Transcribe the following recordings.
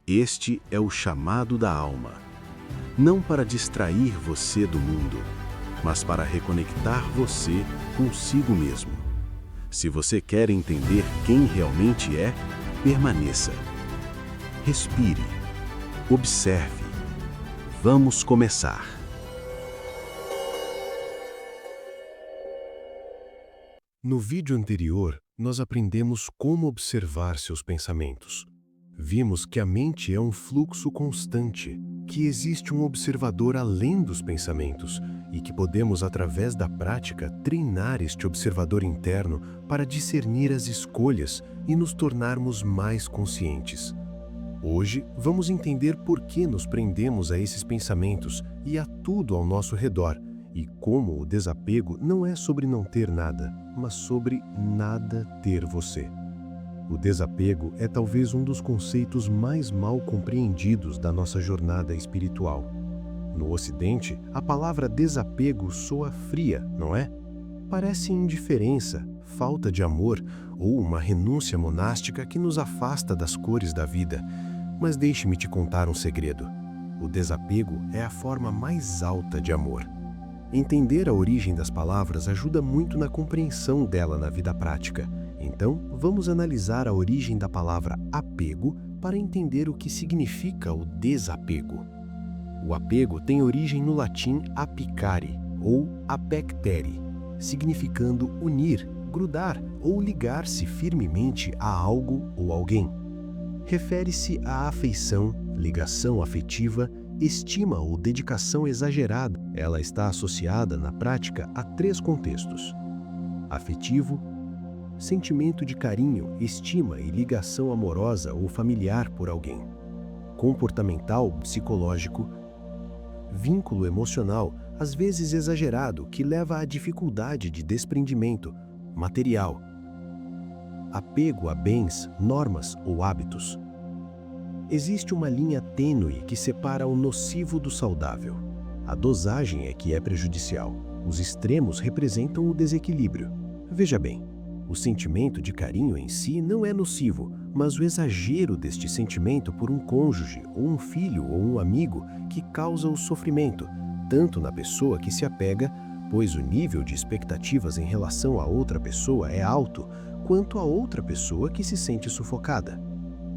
Este é o chamado da alma, não para distrair você do mundo, mas para reconectar você consigo mesmo. Se você quer entender quem realmente é, permaneça. Respire. Observe. Vamos começar. No vídeo anterior, nós aprendemos como observar seus pensamentos. Vimos que a mente é um fluxo constante, que existe um observador além dos pensamentos e que podemos, através da prática, treinar este observador interno para discernir as escolhas e nos tornarmos mais conscientes. Hoje, vamos entender por que nos prendemos a esses pensamentos e a tudo ao nosso redor, e como o desapego não é sobre não ter nada, mas sobre nada ter você. O desapego é talvez um dos conceitos mais mal compreendidos da nossa jornada espiritual. No Ocidente, a palavra desapego soa fria, não é? Parece indiferença, falta de amor ou uma renúncia monástica que nos afasta das cores da vida. Mas deixe-me te contar um segredo. O desapego é a forma mais alta de amor. Entender a origem das palavras ajuda muito na compreensão dela na vida prática. Então, vamos analisar a origem da palavra apego para entender o que significa o desapego. O apego tem origem no latim apicare ou apectere, significando unir, grudar ou ligar-se firmemente a algo ou alguém. Refere-se à afeição, ligação afetiva, estima ou dedicação exagerada. Ela está associada, na prática, a 3 contextos: afetivo, sentimento de carinho, estima e ligação amorosa ou familiar por alguém; comportamental, psicológico; vínculo emocional, às vezes exagerado, que leva à dificuldade de desprendimento; material; apego a bens, normas ou hábitos. Existe uma linha tênue que separa o nocivo do saudável. A dosagem é que é prejudicial. Os extremos representam o desequilíbrio. Veja bem, o sentimento de carinho em si não é nocivo, mas o exagero deste sentimento por um cônjuge, ou um filho, ou um amigo, que causa o sofrimento, tanto na pessoa que se apega, pois o nível de expectativas em relação a outra pessoa é alto, quanto a outra pessoa que se sente sufocada.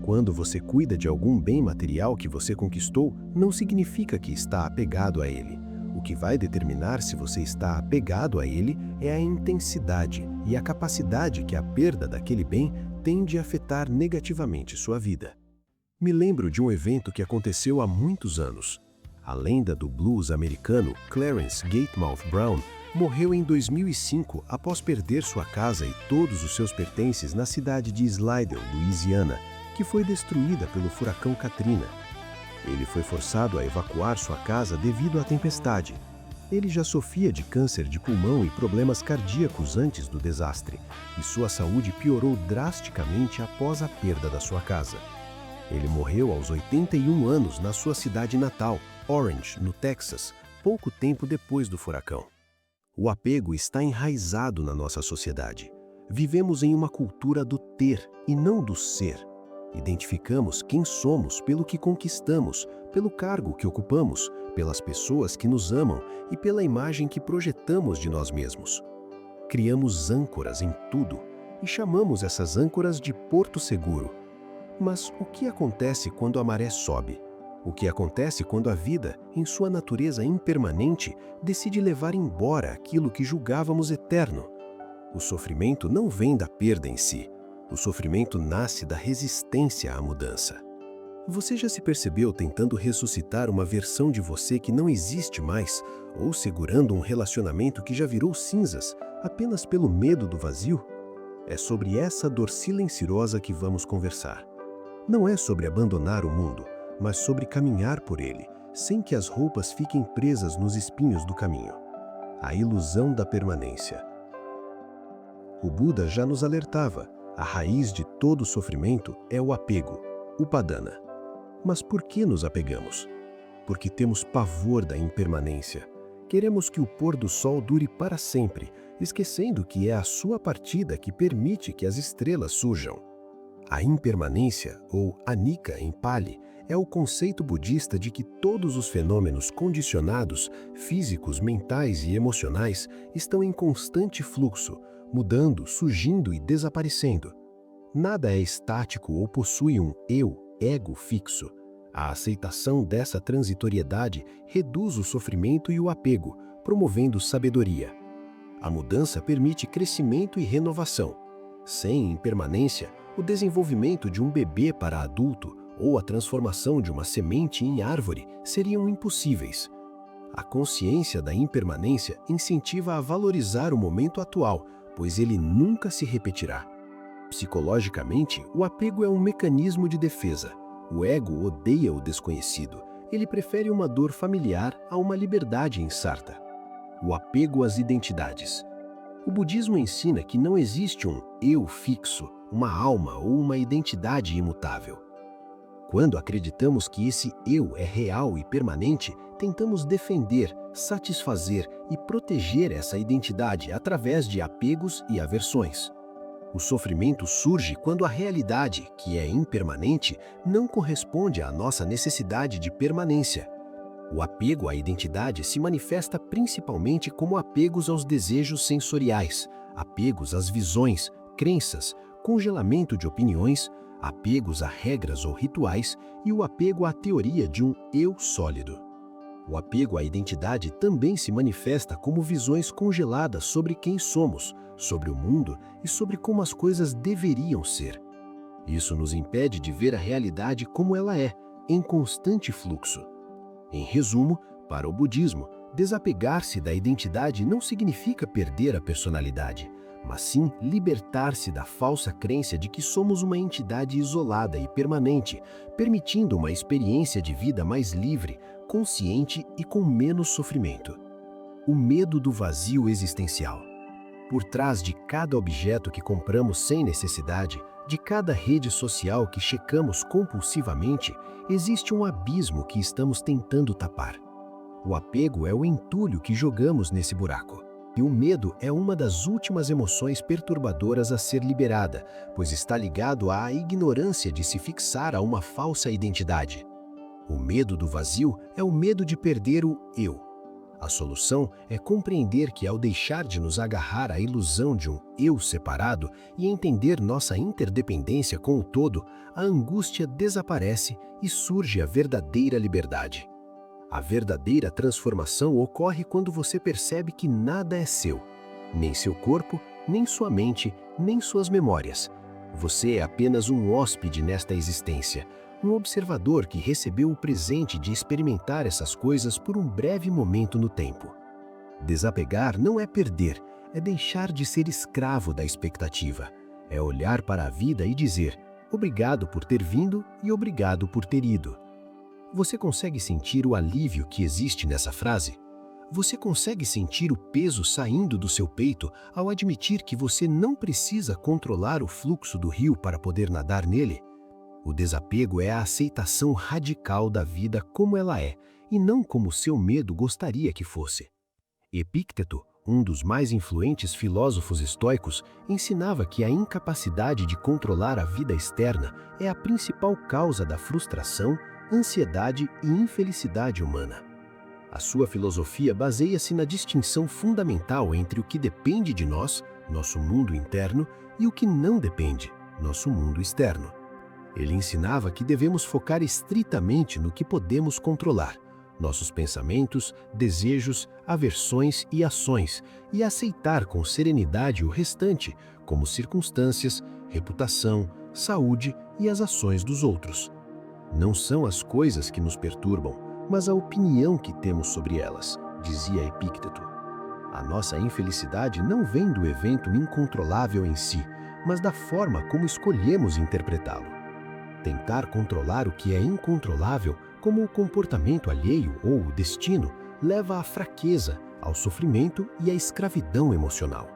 Quando você cuida de algum bem material que você conquistou, não significa que está apegado a ele. O que vai determinar se você está apegado a ele é a intensidade e a capacidade que a perda daquele bem tem de afetar negativamente sua vida. Me lembro de um evento que aconteceu há muitos anos. A lenda do blues americano Clarence Gatemouth Brown morreu em 2005 após perder sua casa e todos os seus pertences na cidade de Slidell, Louisiana, que foi destruída pelo furacão Katrina. Ele foi forçado a evacuar sua casa devido à tempestade. Ele já sofria de câncer de pulmão e problemas cardíacos antes do desastre, e sua saúde piorou drasticamente após a perda da sua casa. Ele morreu aos 81 anos na sua cidade natal, Orange, no Texas, pouco tempo depois do furacão. O apego está enraizado na nossa sociedade. Vivemos em uma cultura do ter e não do ser. Identificamos quem somos pelo que conquistamos, pelo cargo que ocupamos, pelas pessoas que nos amam e pela imagem que projetamos de nós mesmos. Criamos âncoras em tudo e chamamos essas âncoras de porto seguro. Mas o que acontece quando a maré sobe? O que acontece quando a vida, em sua natureza impermanente, decide levar embora aquilo que julgávamos eterno? O sofrimento não vem da perda em si. O sofrimento nasce da resistência à mudança. Você já se percebeu tentando ressuscitar uma versão de você que não existe mais, ou segurando um relacionamento que já virou cinzas, apenas pelo medo do vazio? É sobre essa dor silenciosa que vamos conversar. Não é sobre abandonar o mundo, mas sobre caminhar por ele, sem que as roupas fiquem presas nos espinhos do caminho. A ilusão da permanência. O Buda já nos alertava. A raiz de todo sofrimento é o apego, upadana. Mas por que nos apegamos? Porque temos pavor da impermanência. Queremos que o pôr do sol dure para sempre, esquecendo que é a sua partida que permite que as estrelas surjam. A impermanência, ou anicca em Pali, é o conceito budista de que todos os fenômenos condicionados, físicos, mentais e emocionais, estão em constante fluxo, mudando, surgindo e desaparecendo. Nada é estático ou possui um eu, ego fixo. A aceitação dessa transitoriedade reduz o sofrimento e o apego, promovendo sabedoria. A mudança permite crescimento e renovação. Sem impermanência, o desenvolvimento de um bebê para adulto ou a transformação de uma semente em árvore seriam impossíveis. A consciência da impermanência incentiva a valorizar o momento atual, pois ele nunca se repetirá. Psicologicamente, o apego é um mecanismo de defesa. O ego odeia o desconhecido. Ele prefere uma dor familiar a uma liberdade incerta. O apego às identidades. O budismo ensina que não existe um eu fixo, uma alma ou uma identidade imutável. Quando acreditamos que esse eu é real e permanente, tentamos defender, satisfazer e proteger essa identidade através de apegos e aversões. O sofrimento surge quando a realidade, que é impermanente, não corresponde à nossa necessidade de permanência. O apego à identidade se manifesta principalmente como apegos aos desejos sensoriais, apegos às visões, crenças, congelamento de opiniões, apegos a regras ou rituais e o apego à teoria de um eu sólido. O apego à identidade também se manifesta como visões congeladas sobre quem somos, sobre o mundo e sobre como as coisas deveriam ser. Isso nos impede de ver a realidade como ela é, em constante fluxo. Em resumo, para o budismo, desapegar-se da identidade não significa perder a personalidade, mas sim libertar-se da falsa crença de que somos uma entidade isolada e permanente, permitindo uma experiência de vida mais livre, consciente e com menos sofrimento. O medo do vazio existencial. Por trás de cada objeto que compramos sem necessidade, de cada rede social que checamos compulsivamente, existe um abismo que estamos tentando tapar. O apego é o entulho que jogamos nesse buraco. E o medo é uma das últimas emoções perturbadoras a ser liberada, pois está ligado à ignorância de se fixar a uma falsa identidade. O medo do vazio é o medo de perder o eu. A solução é compreender que, ao deixar de nos agarrar à ilusão de um eu separado e entender nossa interdependência com o todo, a angústia desaparece e surge a verdadeira liberdade. A verdadeira transformação ocorre quando você percebe que nada é seu, nem seu corpo, nem sua mente, nem suas memórias. Você é apenas um hóspede nesta existência, um observador que recebeu o presente de experimentar essas coisas por um breve momento no tempo. Desapegar não é perder, é deixar de ser escravo da expectativa. É olhar para a vida e dizer: obrigado por ter vindo e obrigado por ter ido. Você consegue sentir o alívio que existe nessa frase? Você consegue sentir o peso saindo do seu peito ao admitir que você não precisa controlar o fluxo do rio para poder nadar nele? O desapego é a aceitação radical da vida como ela é, e não como seu medo gostaria que fosse. Epícteto, um dos mais influentes filósofos estoicos, ensinava que a incapacidade de controlar a vida externa é a principal causa da frustração, ansiedade e infelicidade humana. A sua filosofia baseia-se na distinção fundamental entre o que depende de nós, nosso mundo interno, e o que não depende, nosso mundo externo. Ele ensinava que devemos focar estritamente no que podemos controlar, nossos pensamentos, desejos, aversões e ações, e aceitar com serenidade o restante, como circunstâncias, reputação, saúde e as ações dos outros. Não são as coisas que nos perturbam, mas a opinião que temos sobre elas, dizia Epícteto. A nossa infelicidade não vem do evento incontrolável em si, mas da forma como escolhemos interpretá-lo. Tentar controlar o que é incontrolável, como o comportamento alheio ou o destino, leva à fraqueza, ao sofrimento e à escravidão emocional.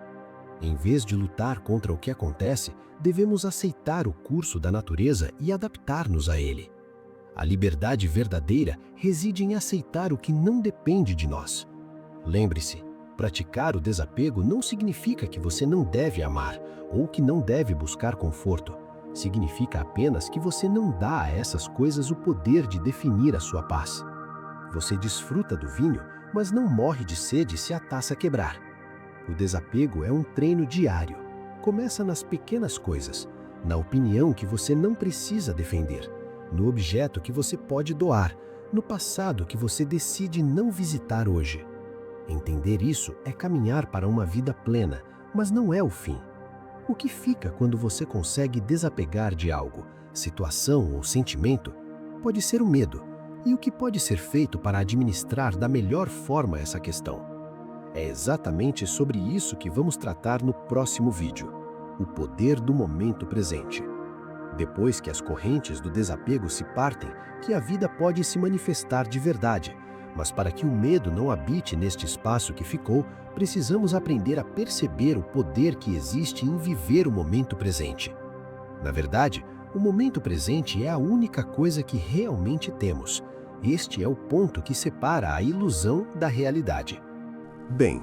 Em vez de lutar contra o que acontece, devemos aceitar o curso da natureza e adaptar-nos a ele. A liberdade verdadeira reside em aceitar o que não depende de nós. Lembre-se, praticar o desapego não significa que você não deve amar ou que não deve buscar conforto. Significa apenas que você não dá a essas coisas o poder de definir a sua paz. Você desfruta do vinho, mas não morre de sede se a taça quebrar. O desapego é um treino diário. Começa nas pequenas coisas, na opinião que você não precisa defender, no objeto que você pode doar, no passado que você decide não visitar hoje. Entender isso é caminhar para uma vida plena, mas não é o fim. O que fica quando você consegue desapegar de algo, situação ou sentimento, pode ser o medo. E o que pode ser feito para administrar da melhor forma essa questão? É exatamente sobre isso que vamos tratar no próximo vídeo: o poder do momento presente. Depois que as correntes do desapego se partem, que a vida pode se manifestar de verdade. Mas para que o medo não habite neste espaço que ficou, precisamos aprender a perceber o poder que existe em viver o momento presente. Na verdade, o momento presente é a única coisa que realmente temos. Este é o ponto que separa a ilusão da realidade. Bem,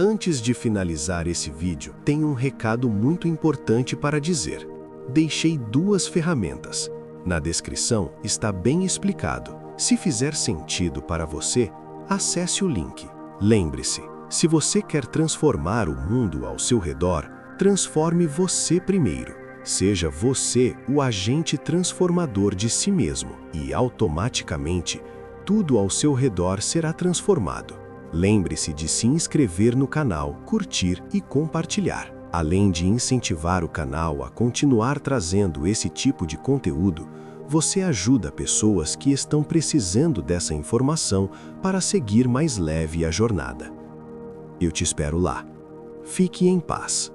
antes de finalizar esse vídeo, tenho um recado muito importante para dizer. Deixei 2 ferramentas. Na descrição está bem explicado. Se fizer sentido para você, acesse o link. Lembre-se, se você quer transformar o mundo ao seu redor, transforme você primeiro. Seja você o agente transformador de si mesmo e automaticamente tudo ao seu redor será transformado. Lembre-se de se inscrever no canal, curtir e compartilhar. Além de incentivar o canal a continuar trazendo esse tipo de conteúdo, você ajuda pessoas que estão precisando dessa informação para seguir mais leve a jornada. Eu te espero lá. Fique em paz.